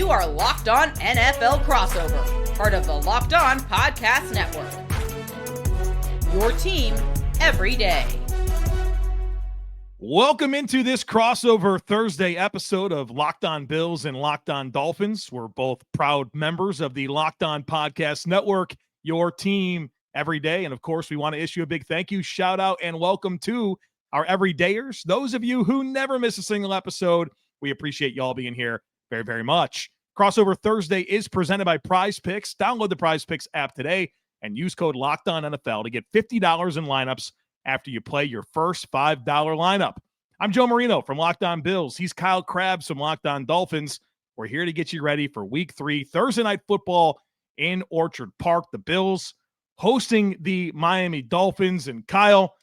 You are Locked On NFL Crossover, part of the Locked On Podcast Network. Your team every day. Welcome into this crossover Thursday episode of Locked On Bills and Locked On Dolphins. We're both proud members of the Locked On Podcast Network, your team every day. And of course, we want to issue a big thank you, shout out, and welcome to our everydayers. Those of you who never miss a single episode, we appreciate y'all being here very, very much. Crossover Thursday is presented by Prize Picks. Download the Prize Picks app today and use code LOCKEDONNFL to get $50 in lineups after you play your first $5 lineup. I'm Joe Marino from Locked On Bills. He's Kyle Crabbs from Locked On Dolphins. We're here to get you ready for Week 3, Thursday Night Football in Orchard Park. The Bills hosting the Miami Dolphins. And Kyle,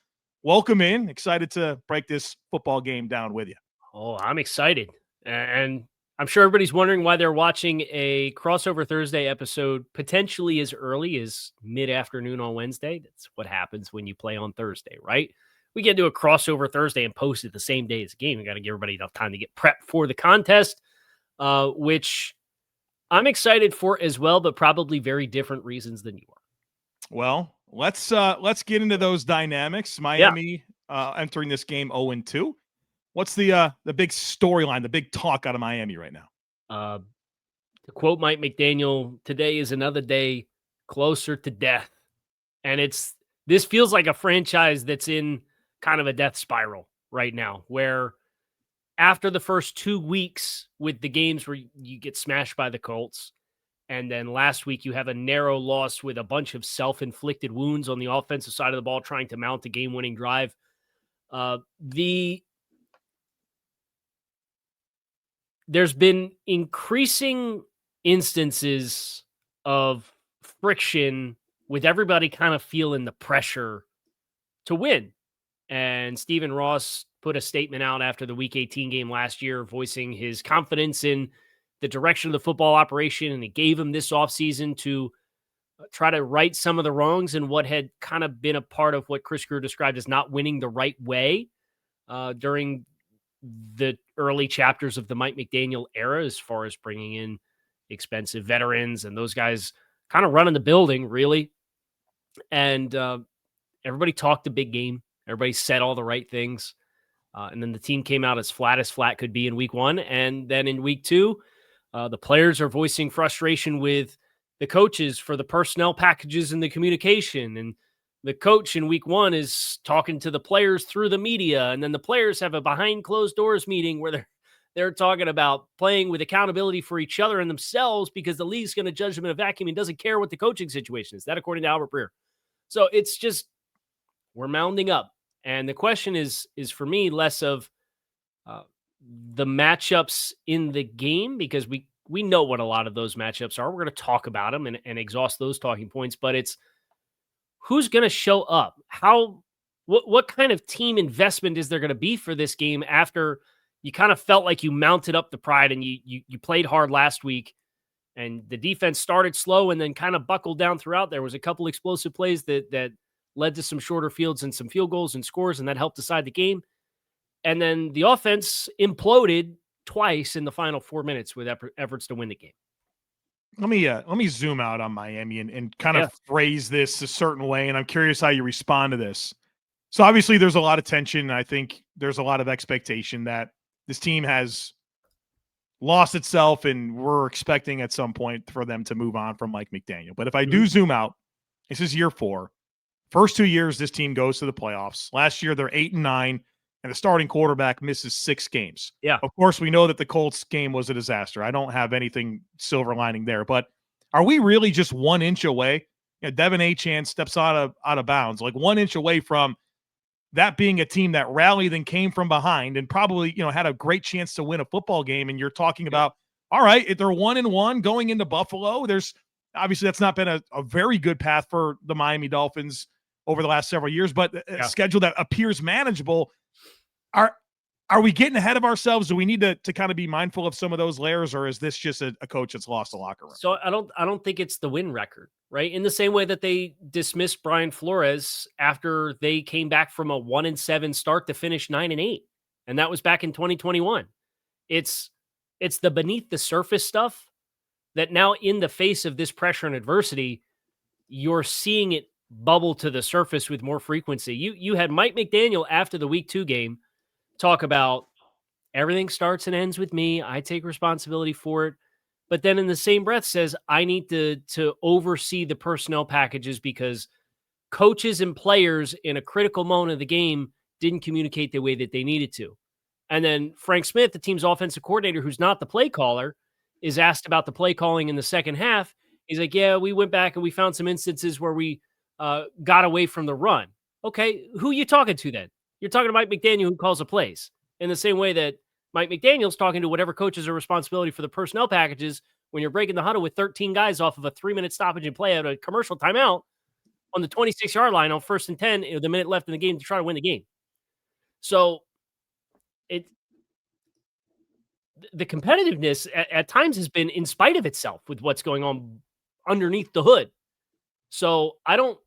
welcome in. Excited to break this football game down with you. Oh, I'm excited. And I'm sure everybody's wondering why they're watching a crossover Thursday episode potentially as early as mid-afternoon on Wednesday. That's what happens when you play on Thursday, right? We get to do a crossover Thursday and post it the same day as the game. We got to give everybody enough time to get prepped for the contest, which I'm excited for as well, but probably very different reasons than you are. Well, let's get into those dynamics. Miami entering this game 0-2. What's the big storyline, the big talk out of Miami right now? To quote Mike McDaniel, today is another day closer to death. And this feels like a franchise that's in kind of a death spiral right now, where after the first 2 weeks with the games where you get smashed by the Colts, and then last week you have a narrow loss with a bunch of self-inflicted wounds on the offensive side of the ball trying to mount a game-winning drive. There's been increasing instances of friction with everybody kind of feeling the pressure to win. And Stephen Ross put a statement out after the Week 18 game last year, voicing his confidence in the direction of the football operation. And it gave him this offseason to try to right some of the wrongs in what had kind of been a part of what Chris Greer described as not winning the right way during the early chapters of the Mike McDaniel era, as far as bringing in expensive veterans and those guys kind of running the building, really. And everybody talked a big game. Everybody said all the right things. And then the team came out as flat could be in week 1. And then in week 2, the players are voicing frustration with the coaches for the personnel packages and the communication. And the coach in week 1 is talking to the players through the media. And then the players have a behind closed doors meeting where they're talking about playing with accountability for each other and themselves, because the league's going to judge them in a vacuum and doesn't care what the coaching situation is. That according to Albert Breer. So it's just, we're mounding up. And the question is for me, less of the matchups in the game, because we know what a lot of those matchups are. We're going to talk about them and exhaust those talking points, but it's who's going to show up? What kind of team investment is there going to be for this game after you kind of felt like you mounted up the pride and you played hard last week, and the defense started slow and then kind of buckled down throughout? There was a couple explosive plays that led to some shorter fields and some field goals and scores, and that helped decide the game. And then the offense imploded twice in the final 4 minutes with efforts to win the game. Let me zoom out on Miami and kind of phrase this a certain way, and I'm curious how you respond to this. So obviously there's a lot of tension. I think there's a lot of expectation that this team has lost itself, and we're expecting at some point for them to move on from Mike McDaniel. But if I do zoom out, this is year 4. First 2 years, this team goes to the playoffs. Last year, they're 8-9, and the starting quarterback misses 6 games. Yeah. Of course, we know that the Colts game was a disaster. I don't have anything silver lining there. But are we really just 1 inch away? Devin Achane steps out of bounds, like 1 inch away from that being a team that rallied and came from behind and probably, had a great chance to win a football game. And you're talking about, all right, if they're 1-1 going into Buffalo, there's obviously that's not been a very good path for the Miami Dolphins over the last several years, but a schedule that appears manageable. Are we getting ahead of ourselves? Do we need to kind of be mindful of some of those layers, or is this just a coach that's lost the locker room? So I don't think it's the win record, right? In the same way that they dismissed Brian Flores after they came back from a 1-7 start to finish 9-8. And that was back in 2021. It's the beneath the surface stuff that now in the face of this pressure and adversity, you're seeing it bubble to the surface with more frequency. You had Mike McDaniel after the week 2 game talk about everything starts and ends with me. I take responsibility for it. But then in the same breath says, I need to oversee the personnel packages because coaches and players in a critical moment of the game didn't communicate the way that they needed to. And then Frank Smith, the team's offensive coordinator, who's not the play caller, is asked about the play calling in the second half. He's like, yeah, we went back and we found some instances where we got away from the run. Okay, who are you talking to then? You're talking to Mike McDaniel, who calls the plays, in the same way that Mike McDaniel's talking to whatever coaches are responsibility for the personnel packages when you're breaking the huddle with 13 guys off of a 3-minute stoppage and play out a commercial timeout on the 26-yard line on 1st and 10, the minute left in the game to try to win the game. So the competitiveness at times has been in spite of itself with what's going on underneath the hood. So I don't,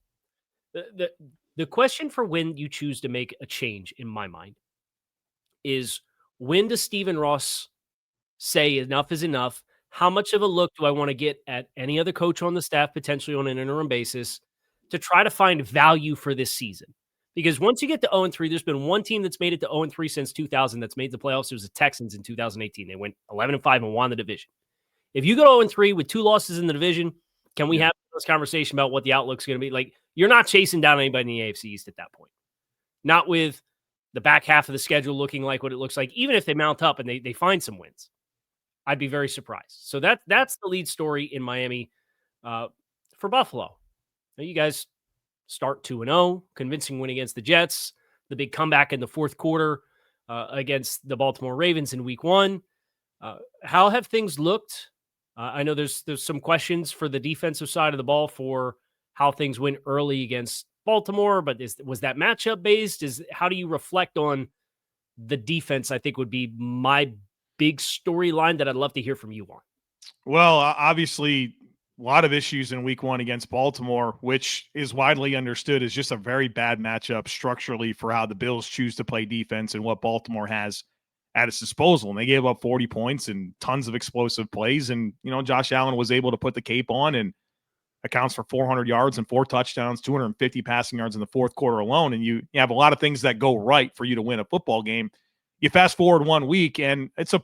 the question for when you choose to make a change in my mind is, when does Stephen Ross say enough is enough? How much of a look do I want to get at any other coach on the staff, potentially on an interim basis, to try to find value for this season? Because once you get to 0-3, there's been one team that's made it to 0-3 since 2000 that's made the playoffs. It was the Texans in 2018. They went 11-5 and won the division. If you go 0-3 with 2 losses in the division, can we have this conversation about what the outlook's going to be? Like, you're not chasing down anybody in the AFC East at that point. Not with the back half of the schedule looking like what it looks like, even if they mount up and they find some wins. I'd be very surprised. So that's the lead story in Miami for Buffalo. Now, you guys start 2-0, convincing win against the Jets, the big comeback in the fourth quarter against the Baltimore Ravens in week 1. How have things looked? I know there's some questions for the defensive side of the ball for how things went early against Baltimore, but was that matchup based? How do you reflect on the defense? I think would be my big storyline that I'd love to hear from you on. Well, obviously, a lot of issues in week 1 against Baltimore, which is widely understood as just a very bad matchup structurally for how the Bills choose to play defense and what Baltimore has at its disposal. And they gave up 40 points and tons of explosive plays. And, Josh Allen was able to put the cape on and accounts for 400 yards and 4 touchdowns, 250 passing yards in the fourth quarter alone. And you have a lot of things that go right for you to win a football game. You fast forward 1 week, and it's a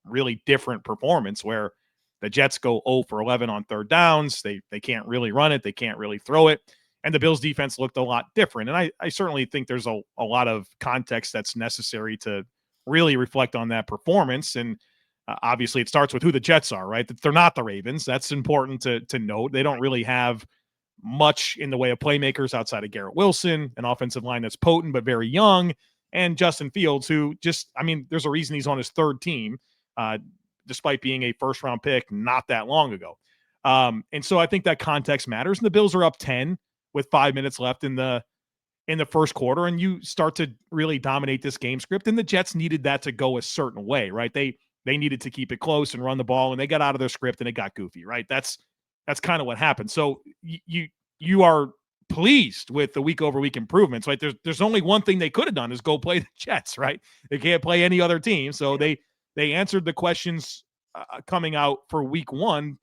really different performance where the Jets go 0 for 11 on third downs. They can't really run it. They can't really throw it. And the Bills defense looked a lot different. And I certainly think there's a lot of context that's necessary to really reflect on that performance. And obviously it starts with who the Jets are, right? They're not the Ravens. That's important to note. They don't really have much in the way of playmakers outside of Garrett Wilson, an offensive line that's potent but very young, and Justin Fields, who there's a reason he's on his 3rd team, despite being a first-round pick not that long ago. And so I think that context matters. And the Bills are up 10 with 5 minutes left in the first quarter, and you start to really dominate this game script. And the Jets needed that to go a certain way, right? They needed to keep it close and run the ball, and they got out of their script and it got goofy, right? That's kind of what happened. So you are pleased with the week-over-week improvements, right? There's only one thing they could have done is go play the Jets, right? They can't play any other team. So they answered the questions coming out for week 1.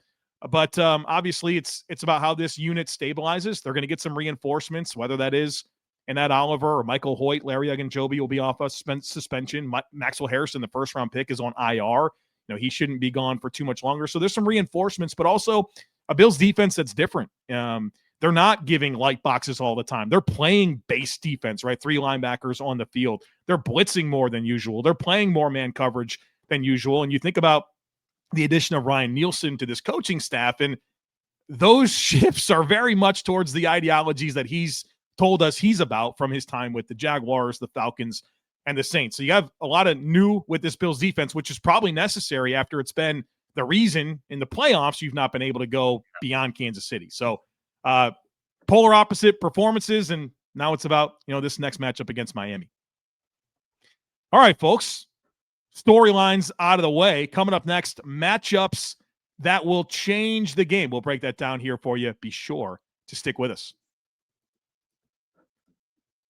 But obviously it's about how this unit stabilizes. They're going to get some reinforcements, whether that is Annette Oliver or Michael Hoyt. Larry Ogunjobi will be off a suspension. Maxwell Harrison, the first-round pick, is on IR. He shouldn't be gone for too much longer. So there's some reinforcements, but also a Bills defense that's different. They're not giving light boxes all the time. They're playing base defense, right? 3 linebackers on the field. They're blitzing more than usual. They're playing more man coverage than usual. And you think about the addition of Ryan Nielsen to this coaching staff, and those shifts are very much towards the ideologies that he's told us he's about from his time with the Jaguars, the Falcons, and the Saints. So you have a lot of new with this Bills defense, which is probably necessary after it's been the reason in the playoffs you've not been able to go beyond Kansas City. So polar opposite performances, and now it's about this next matchup against Miami. All right, folks. Storylines out of the way. Coming up next, matchups that will change the game. We'll break that down here for you. Be sure to stick with us.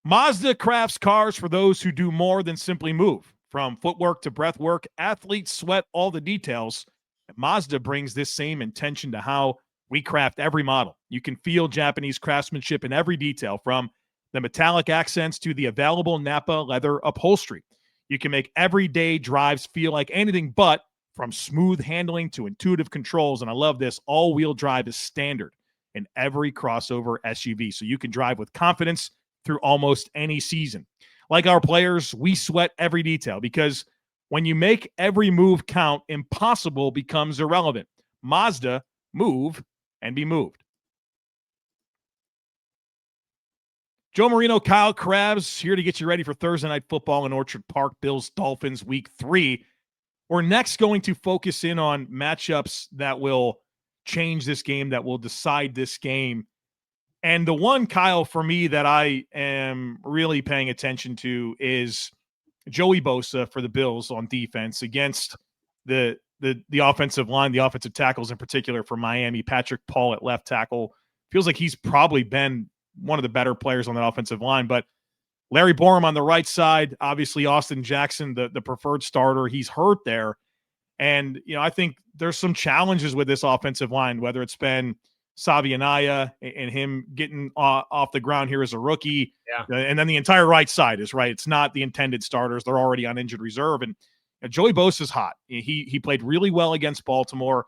Mazda crafts cars for those who do more than simply move. From footwork to breath work, athletes sweat all the details. Mazda brings this same intention to how we craft every model. You can feel Japanese craftsmanship in every detail, from the metallic accents to the available Napa leather upholstery. You can make everyday drives feel like anything but, from smooth handling to intuitive controls. And I love this, all-wheel drive is standard in every crossover SUV, so you can drive with confidence through almost any season. Like our players, we sweat every detail, because when you make every move count, impossible becomes irrelevant. Mazda, move and be moved. Joe Marino, Kyle Crabbs, here to get you ready for Thursday Night Football in Orchard Park, Bills-Dolphins Week 3. We're next going to focus in on matchups that will change this game, that will decide this game. And the one, Kyle, for me that I am really paying attention to is Joey Bosa for the Bills on defense against the offensive line, the offensive tackles in particular for Miami. Patrick Paul at left tackle. Feels like he's probably been one of the better players on that offensive line. But Larry Borum on the right side, obviously Austin Jackson, the preferred starter. He's hurt there. And, I think there's some challenges with this offensive line, whether it's been Savianaya and him getting off the ground here as a rookie. Yeah. And then the entire right side is right. It's not the intended starters. They're already on injured reserve. And Joey Bosa's hot. He played really well against Baltimore.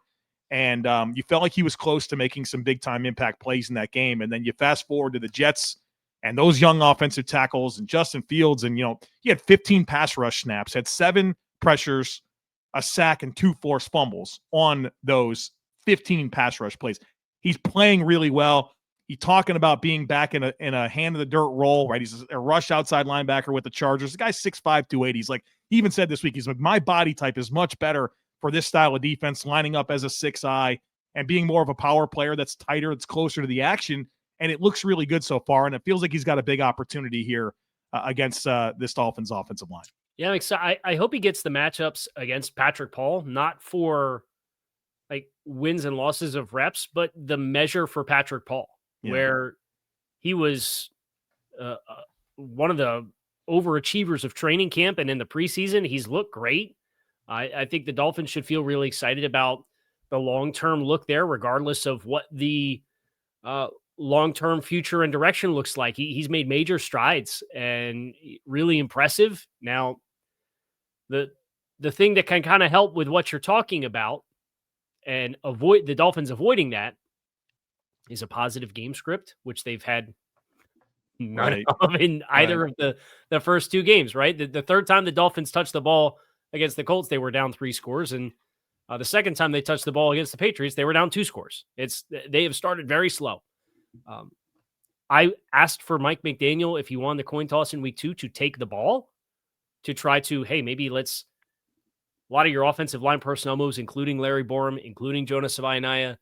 And you felt like he was close to making some big-time impact plays in that game. And then you fast forward to the Jets and those young offensive tackles and Justin Fields. And, he had 15 pass rush snaps, had 7 pressures, a sack, and 2 forced fumbles on those 15 pass rush plays. He's playing really well. He's talking about being back in a hand-in-the-dirt role, right? He's a rush outside linebacker with the Chargers. The guy's 6'5", 280. He's like, he even said this week, he's like, my body type is much better for this style of defense, lining up as a 6-eye and being more of a power player that's tighter, that's closer to the action. And it looks really good so far. And it feels like he's got a big opportunity here against this Dolphins offensive line. Yeah, I'm excited. I hope he gets the matchups against Patrick Paul, not for like wins and losses of reps, but the measure for Patrick Paul, where he was one of the overachievers of training camp. And in the preseason, he's looked great. I think the Dolphins should feel really excited about the long-term look there, regardless of what the long-term future and direction looks like. He's made major strides and really impressive. Now, the thing that can kind of help with what you're talking about and avoid the Dolphins avoiding that is a positive game script, which they've had none of in either of the first 2 games, right? The third time the Dolphins touched the ball against the Colts, they were down 3 scores. And the second time they touched the ball against the Patriots, they were down 2 scores. They have started very slow. I asked for Mike McDaniel, if he won the coin toss in week 2, to take the ball to try to, hey, maybe a lot of your offensive line personnel moves, including Larry Borum, including Jonas Savaiinaia,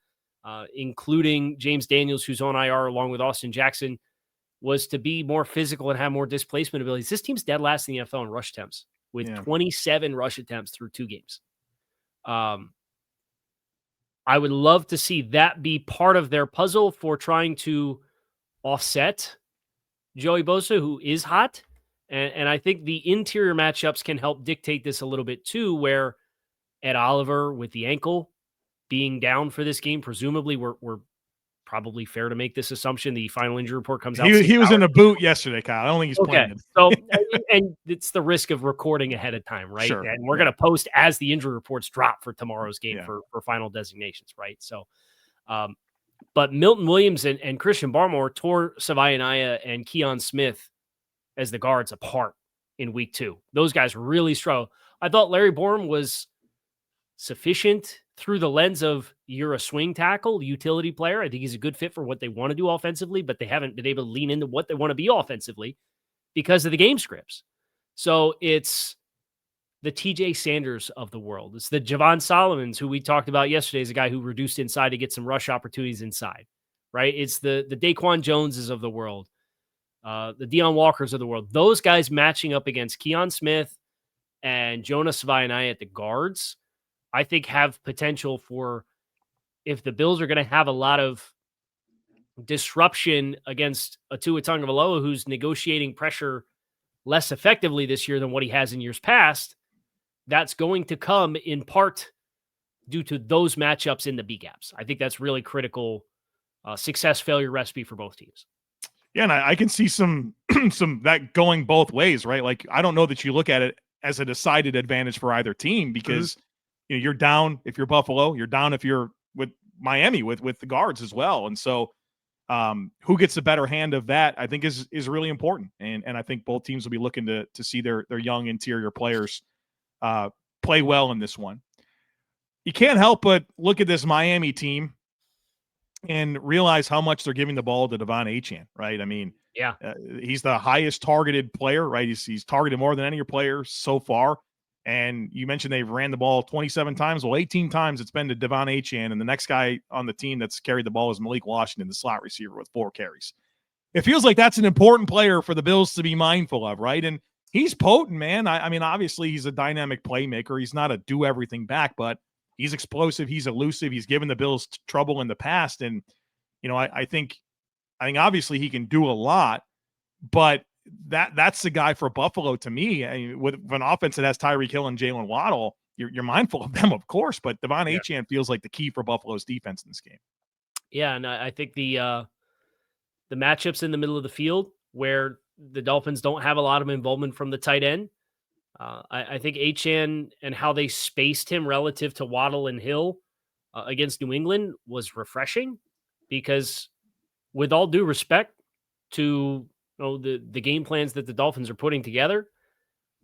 including James Daniels, who's on IR along with Austin Jackson, was to be more physical and have more displacement abilities. This team's dead last in the NFL in rush attempts with 27 rush attempts through 2 games. I would love to see that be part of their puzzle for trying to offset Joey Bosa, who is hot. And I think the interior matchups can help dictate this a little bit too, where Ed Oliver with the ankle being down for this game, presumably we're probably fair to make this assumption. The final injury report comes out. He was in a boot yesterday, Kyle. I don't think he's playing. So, and it's the risk of recording ahead of time, right? Sure. And we're going to post as the injury reports drop for tomorrow's game for final designations, right? So, but Milton Williams and Christian Barmore tore Savaiinaia and Keon Smith as the guards apart in week 2. Those guys really struggled. I thought Larry Borum was sufficient through the lens of you're a swing tackle, utility player. I think he's a good fit for what they want to do offensively, but they haven't been able to lean into what they want to be offensively because of the game scripts. So it's the TJ Sanders of the world. It's the Javon Solomons, who we talked about yesterday, is a guy who reduced inside to get some rush opportunities inside, right? It's the Daquan Joneses of the world, the Deion Walkers of the world. Those guys matching up against Keon Smith and Jonas Savaiinaia at the guards, I think have potential for, if the Bills are going to have a lot of disruption against a Tua Tagovailoa who's negotiating pressure less effectively this year than what he has in years past, that's going to come in part due to those matchups in the B gaps. I think that's really critical success failure recipe for both teams. Yeah, and I can see some that going both ways, right? Like, I don't know that you look at it as a decided advantage for either team because you're down if you're Buffalo, you're down if you're with Miami with the guards as well. And so who gets the better hand of that, I think is really important. And I think both teams will be looking to see their young interior players play well in this one. You can't help but look at this Miami team and realize how much they're giving the ball to Devon Achane, right? I mean, he's the highest targeted player, right? He's targeted more than any of your players so far. And you mentioned they've ran the ball 27 times. Well, 18 times it's been to Devon Achane, and the next guy on the team that's carried the ball is Malik Washington, the slot receiver, with 4 carries. It feels like that's an important player for the Bills to be mindful of, right? And he's potent, man. I mean, obviously he's a dynamic playmaker. He's not a do-everything back, but he's explosive. He's elusive. He's given the Bills trouble in the past. And, I think obviously he can do a lot, but that's the guy for Buffalo to me. I mean, with an offense that has Tyreek Hill and Jalen Waddle, you're mindful of them, of course, but Devon Achane feels like the key for Buffalo's defense in this game. Yeah, and I think the matchups in the middle of the field where the Dolphins don't have a lot of involvement from the tight end, I think Achane and how they spaced him relative to Waddle and Hill against New England was refreshing because, with all due respect to the game plans that the Dolphins are putting together,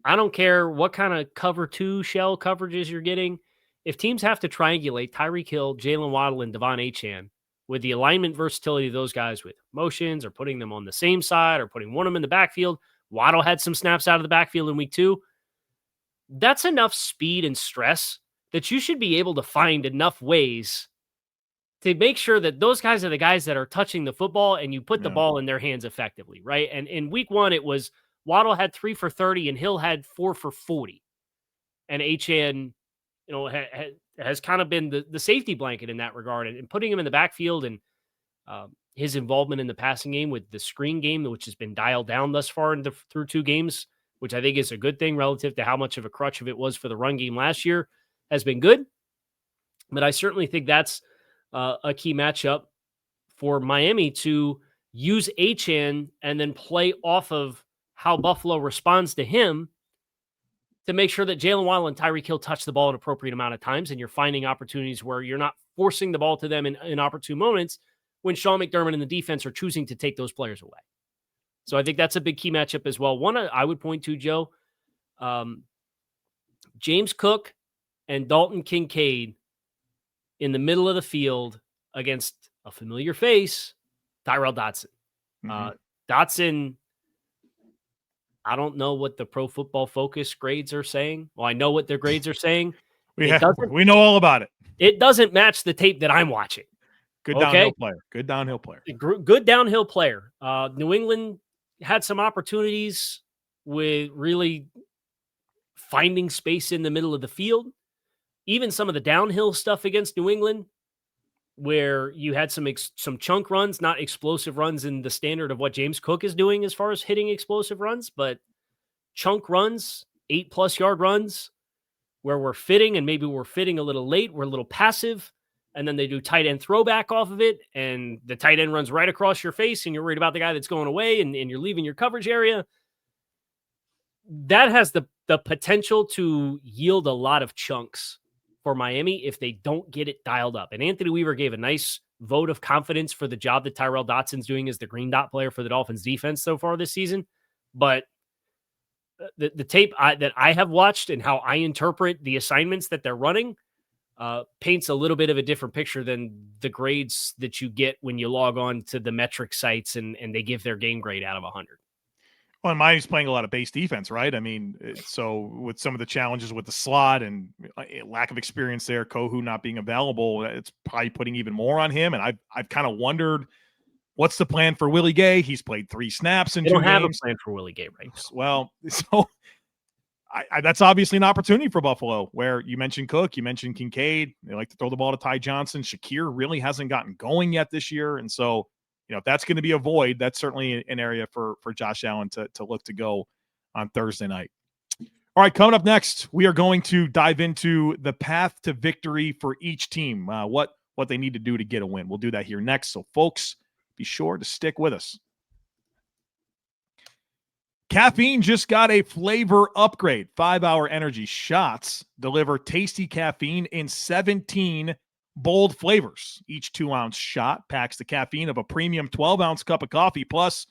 I don't care what kind of cover 2 shell coverages you're getting. If teams have to triangulate Tyreek Hill, Jalen Waddle, and Devon Achane with the alignment versatility of those guys with motions or putting them on the same side or putting one of them in the backfield, Waddle had some snaps out of the backfield in week 2. That's enough speed and stress that you should be able to find enough ways to make sure that those guys are the guys that are touching the football and you put the ball in their hands effectively, right? And in week 1, it was Waddle had 3 for 30 and Hill had 4 for 40. And Achane, has kind of been the safety blanket in that regard. And putting him in the backfield and his involvement in the passing game with the screen game, which has been dialed down thus far through 2 games, which I think is a good thing relative to how much of a crutch of it was for the run game last year, has been good. But I certainly think that's a key matchup for Miami to use Achane and then play off of how Buffalo responds to him to make sure that Jalen Waddle and Tyreek Hill touch the ball an appropriate amount of times, and you're finding opportunities where you're not forcing the ball to them in opportune moments when Sean McDermott and the defense are choosing to take those players away. So I think that's a big key matchup as well. One I would point to, Joe, James Cook and Dalton Kincaid in the middle of the field against a familiar face, Tyrell Dodson. Dodson, I don't know what the Pro Football Focus grades are saying. Well, I know what their grades are saying. We know all about it. It doesn't match the tape that I'm watching. Good downhill player. Good downhill player. Good downhill player. New England had some opportunities with really finding space in the middle of the field. Even some of the downhill stuff against New England, where you had some chunk runs, not explosive runs in the standard of what James Cook is doing as far as hitting explosive runs, but chunk runs, 8+ yard runs, where we're fitting and maybe we're fitting a little late, we're a little passive, and then they do tight end throwback off of it, and the tight end runs right across your face, and you're worried about the guy that's going away, and you're leaving your coverage area. That has the potential to yield a lot of chunks for Miami if they don't get it dialed up. And Anthony Weaver gave a nice vote of confidence for the job that Tyrell Dodson's doing as the green dot player for the Dolphins defense so far this season. But the tape that I have watched and how I interpret the assignments that they're running paints a little bit of a different picture than the grades that you get when you log on to the metric sites and they give their game grade out of 100. Well, and Miami's playing a lot of base defense, right? I mean, so with some of the challenges with the slot and lack of experience there, Kohu not being available, it's probably putting even more on him. And I've kind of wondered, what's the plan for Willie Gay? He's played 3 snaps in 2 games. They don't have a plan for Willie Gay right now. Well, so that's obviously an opportunity for Buffalo, where you mentioned Cook, you mentioned Kincaid. They like to throw the ball to Ty Johnson. Shakir really hasn't gotten going yet this year. And so, if that's going to be a void, that's certainly an area for Josh Allen to look to go on Thursday night. All right, coming up next, we are going to dive into the path to victory for each team, what they need to do to get a win. We'll do that here next. So, folks, be sure to stick with us. Caffeine just got a flavor upgrade. 5-hour energy shots deliver tasty caffeine in 17 bold flavors. Each 2-ounce shot packs the caffeine of a premium 12-ounce cup of coffee plus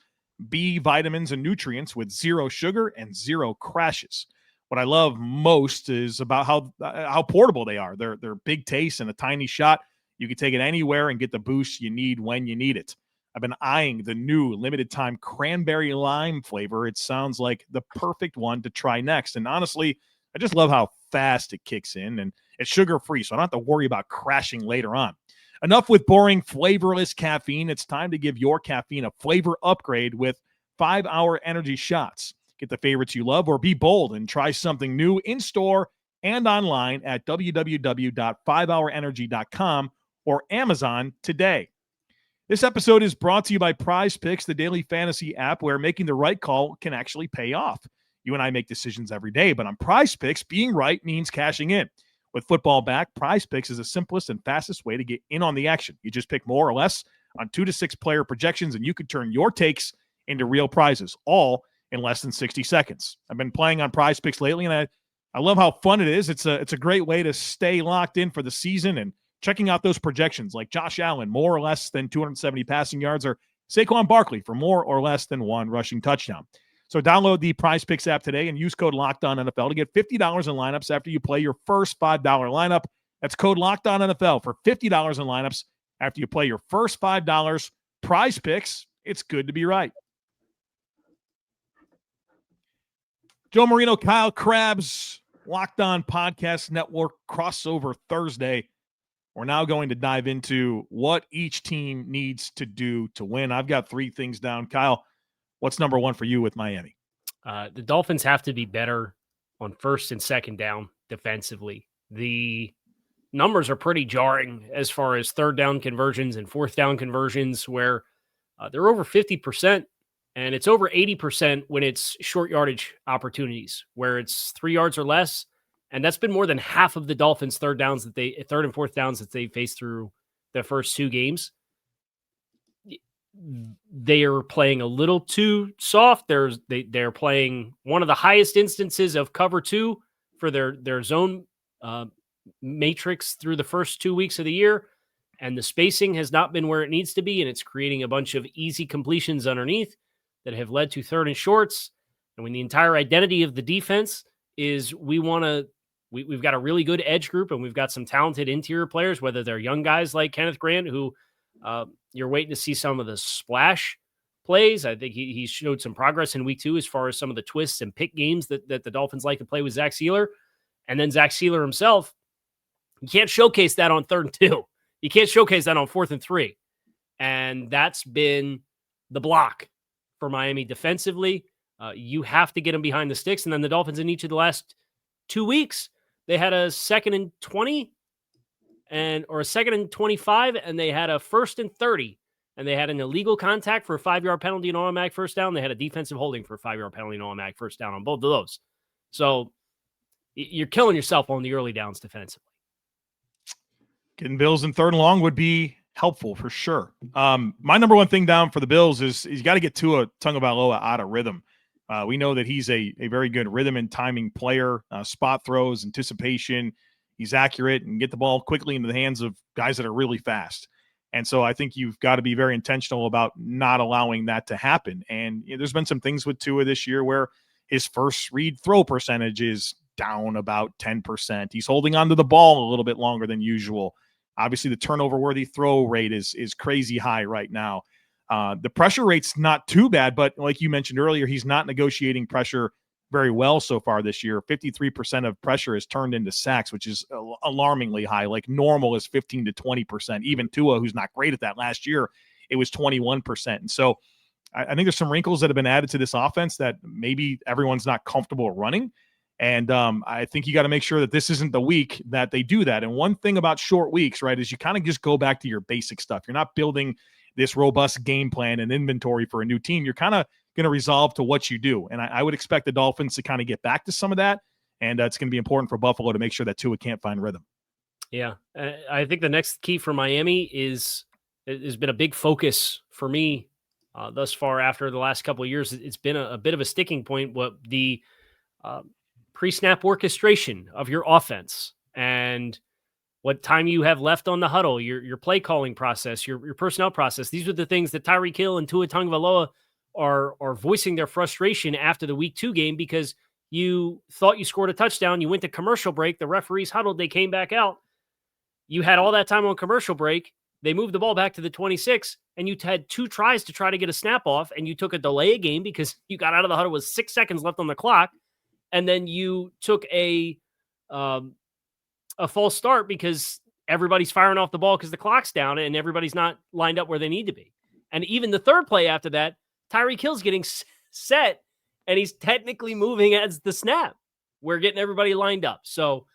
B vitamins and nutrients with 0 sugar and 0 crashes. What I love most is about how portable they are. They're big taste and a tiny shot. You can take it anywhere and get the boost you need when you need it. I've been eyeing the new limited time cranberry lime flavor. It sounds like the perfect one to try next. And honestly, I just love how fast it kicks in, and it's sugar-free, so I don't have to worry about crashing later on. Enough with boring, flavorless caffeine. It's time to give your caffeine a flavor upgrade with 5-hour energy shots. Get the favorites you love or be bold and try something new in-store and online at www.5hourenergy.com or Amazon today. This episode is brought to you by Prize Picks, the daily fantasy app where making the right call can actually pay off. You and I make decisions every day, but on Prize Picks, being right means cashing in. With football back, Prize Picks is the simplest and fastest way to get in on the action. You just pick more or less on 2 to 6 player projections, and you can turn your takes into real prizes, all in less than 60 seconds. I've been playing on Prize Picks lately, and I love how fun it is. It's a great way to stay locked in for the season and checking out those projections like Josh Allen, more or less than 270 passing yards, or Saquon Barkley for more or less than 1 rushing touchdown. So download the Prize Picks app today and use code LOCKEDONNFL to get $50 in lineups after you play your first $5 lineup. That's code LOCKEDONNFL for $50 in lineups after you play your first $5. Prize Picks, it's good to be right. Joe Marino, Kyle Crabbs, Locked On Podcast Network crossover Thursday. We're now going to dive into what each team needs to do to win. I've got 3 things down. Kyle, what's number 1 for you with Miami? The Dolphins have to be better on first and second down defensively. The numbers are pretty jarring as far as third down conversions and fourth down conversions, where they're over 50%, and it's over 80% when it's short yardage opportunities, where it's 3 yards or less. And that's been more than half of the Dolphins' third and fourth downs that they faced through their first 2 games. They are playing a little too soft. They're playing one of the highest instances of cover 2 for their zone matrix through the first 2 weeks of the year. And the spacing has not been where it needs to be. And it's creating a bunch of easy completions underneath that have led to third and shorts. And when the entire identity of the defense is we've got a really good edge group, and we've got some talented interior players, whether they're young guys like Kenneth Grant, who you're waiting to see some of the splash plays. I think he showed some progress in week 2 as far as some of the twists and pick games that the Dolphins like to play with Zach Sealer. And then Zach Sealer himself, you can't showcase that on 3rd and 2. You can't showcase that on 4th and 3. And that's been the block for Miami defensively. You have to get them behind the sticks. And then the Dolphins in each of the last 2 weeks, they had a 2nd and 20 or a 2nd and 25, and they had a 1st and 30, and they had an illegal contact for a 5-yard penalty and automatic first down. They had a defensive holding for a 5-yard penalty and automatic first down on both of those. So you're killing yourself on the early downs defensively. Getting Bills in 3rd and long would be helpful for sure. My number 1 thing down for the Bills is you got to get Tua Tagovailoa out of rhythm. We know that he's a very good rhythm and timing player, spot throws, anticipation. He's accurate and get the ball quickly into the hands of guys that are really fast. And so I think you've got to be very intentional about not allowing that to happen. And there's been some things with Tua this year where his first read throw percentage is down about 10%. He's holding onto the ball a little bit longer than usual. Obviously, the turnover-worthy throw rate is crazy high right now. The pressure rate's not too bad, but like you mentioned earlier, he's not negotiating pressure very well so far this year. 53% of pressure is turned into sacks, which is alarmingly high. Like normal is 15 to 20%. Even Tua, who's not great at that last year, it was 21%. And so I think there's some wrinkles that have been added to this offense that maybe everyone's not comfortable running. And I think you got to make sure that this isn't the week that they do that. And one thing about short weeks, right, is you kind of just go back to your basic stuff. You're not building this robust game plan and inventory for a new team. You're kind of going to resolve to what you do. And I would expect the Dolphins to kind of get back to some of that And it's going to be important for Buffalo to make sure that Tua can't find rhythm. Yeah. I think the next key for Miami has been a big focus for me thus far after the last couple of years. It's been a bit of a sticking point, what the pre-snap orchestration of your offense and what time you have left on the huddle, your play calling process, your personnel process. These are the things that Tyreek Hill and Tua Tagovailoa are voicing their frustration after the week 2 game, because you thought you scored a touchdown. You went to commercial break. The referees huddled. They came back out. You had all that time on commercial break. They moved the ball back to the 26, and you had 2 tries to try to get a snap off, and you took a delay of game because you got out of the huddle with 6 seconds left on the clock, and then you took a false start because everybody's firing off the ball because the clock's down and everybody's not lined up where they need to be. And even the third play after that, Tyreek Hill's getting set, and he's technically moving as the snap. We're getting everybody lined up. So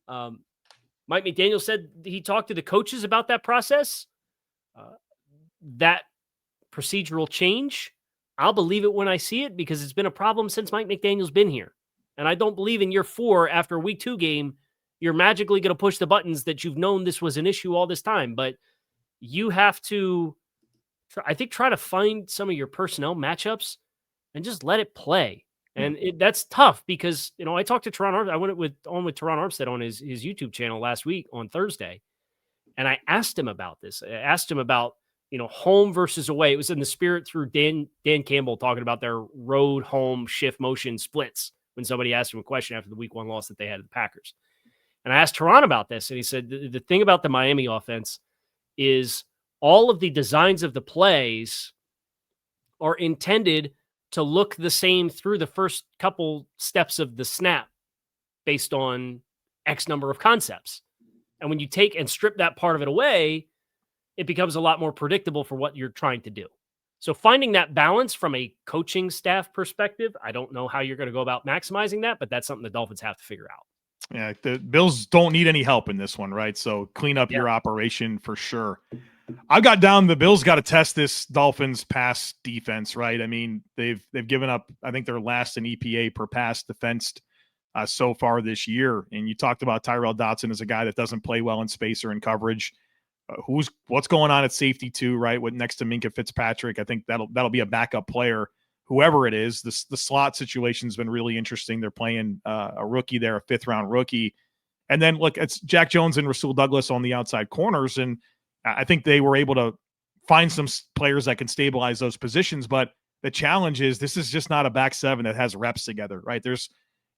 Mike McDaniel said he talked to the coaches about that process, that procedural change. I'll believe it when I see it, because it's been a problem since Mike McDaniel's been here. And I don't believe in year 4 after a week 2 game, you're magically going to push the buttons that you've known this was an issue all this time. But you have to, I think, try to find some of your personnel matchups and just let it play. And that's tough because, I talked to Teron Armstead. I went with Teron Armstead on his YouTube channel last week on Thursday. And I asked him about this. I asked him about, home versus away. It was in the spirit through Dan Campbell talking about their road, home, shift motion splits when somebody asked him a question after the week 1 loss that they had at the Packers. And I asked Teron about this, and he said the thing about the Miami offense is all of the designs of the plays are intended to look the same through the first couple steps of the snap based on X number of concepts. And when you take and strip that part of it away, it becomes a lot more predictable for what you're trying to do. So finding that balance from a coaching staff perspective, I don't know how you're going to go about maximizing that, but that's something the Dolphins have to figure out. Yeah, the Bills don't need any help in this one, right? So clean up your operation for sure. I got down the Bills got to test this Dolphins pass defense, right? I mean, they've given up, I think they're last in EPA per pass defensed so far this year. And you talked about Tyrell Dotson as a guy that doesn't play well in space or in coverage. What's going on at safety too, right? With next to Minkah Fitzpatrick, I think that'll be a backup player. Whoever it is, the slot situation's been really interesting. They're playing a rookie there, a 5th-round rookie. And then, look, it's Jack Jones and Rasul Douglas on the outside corners, and I think they were able to find some players that can stabilize those positions. But the challenge is this is just not a back 7 that has reps together, right?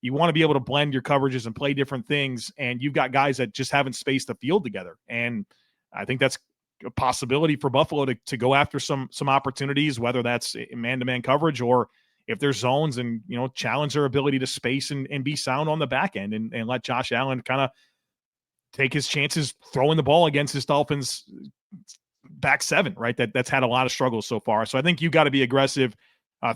You want to be able to blend your coverages and play different things, and you've got guys that just haven't spaced the field together. And I think that's a possibility for Buffalo to go after some opportunities, whether that's man-to-man coverage or if there's zones, and challenge their ability to space and be sound on the back end and let Josh Allen kind of take his chances throwing the ball against this Dolphins back 7, right? That's had a lot of struggles so far. So I think you got to be aggressive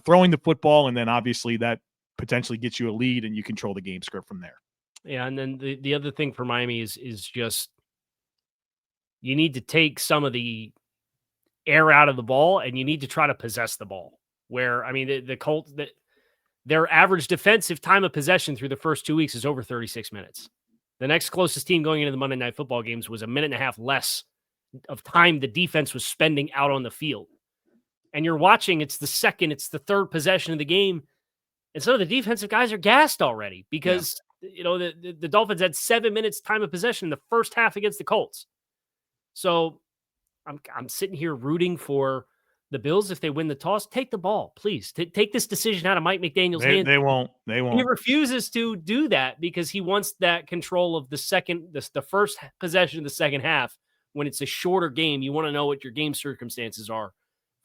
throwing the football, and then obviously that potentially gets you a lead and you control the game script from there. Yeah, and then the other thing for Miami is just you need to take some of the air out of the ball, and you need to try to possess the ball. Where, I mean, the Colts, their average defensive time of possession through the first 2 weeks is over 36 minutes. The next closest team going into the Monday Night Football games was a minute and a half less of time the defense was spending out on the field. And you're watching, it's the 3rd possession of the game, and some of the defensive guys are gassed already because, the Dolphins had 7 minutes time of possession in the first half against the Colts. So I'm sitting here rooting for the Bills. If they win the toss, take the ball, please. Take this decision out of Mike McDaniel's hands. They won't. He refuses to do that because he wants that control of the first possession of the second half. When it's a shorter game, you want to know what your game circumstances are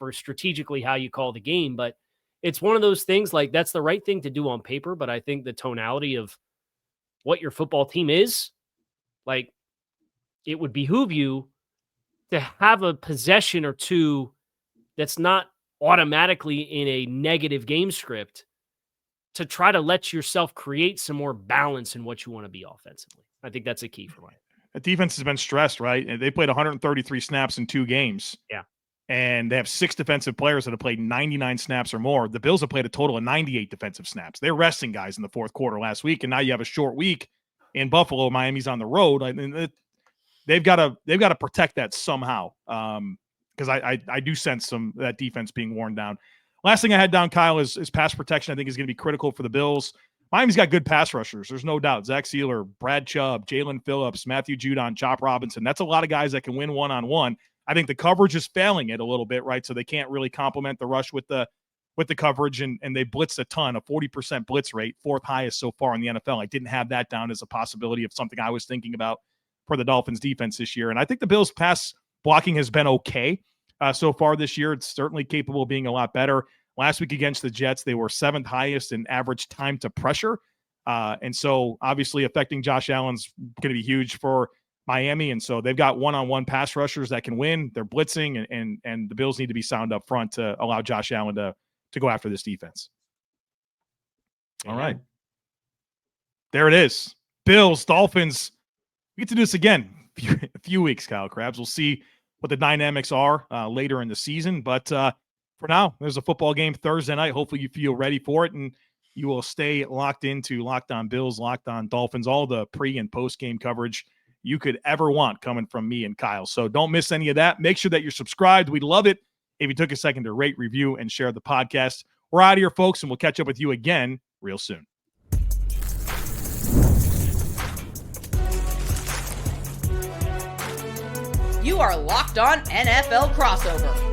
for strategically how you call the game. But it's one of those things, like, that's the right thing to do on paper. But I think the tonality of what your football team is, like, it would behoove you to have a possession or two that's not automatically in a negative game script, to try to let yourself create some more balance in what you want to be offensively. I think that's a key for me. The defense has been stressed, right? They played 133 snaps in 2 games. Yeah. and they have 6 defensive players that have played 99 snaps or more. The Bills have played a total of 98 defensive snaps. They're resting guys in the fourth quarter last week, and now you have a short week in Buffalo. Miami's on the road. I mean, they've got to protect that somehow, because I do sense that defense being worn down. Last thing I had down, Kyle, is pass protection. I think is going to be critical for the Bills. Miami's got good pass rushers. There's no doubt. Zach Sealer, Brad Chubb, Jalen Phillips, Matthew Judon, Chop Robinson. That's a lot of guys that can win one-on-one. I think the coverage is failing it a little bit, right? So they can't really complement the rush with the coverage, and they blitzed a ton, a 40% blitz rate, 4th highest so far in the NFL. I didn't have that down as a possibility of something I was thinking about for the Dolphins defense this year. And I think the Bills' pass blocking has been okay so far this year. It's certainly capable of being a lot better. Last week against the Jets, they were 7th highest in average time to pressure. And so obviously affecting Josh Allen's going to be huge for Miami. And so they've got one-on-one pass rushers that can win. They're blitzing, and the Bills need to be sound up front to allow Josh Allen to go after this defense. All right. There it is. Bills, Dolphins. We get to do this again a few weeks, Kyle Crabbs. We'll see what the dynamics are later in the season. But for now, there's a football game Thursday night. Hopefully you feel ready for it, and you will stay locked into Locked On Bills, Locked On Dolphins, all the pre- and post-game coverage you could ever want coming from me and Kyle. So don't miss any of that. Make sure that you're subscribed. We'd love it if you took a second to rate, review, and share the podcast. We're out of here, folks, and we'll catch up with you again real soon. You are Locked On NFL Crossover,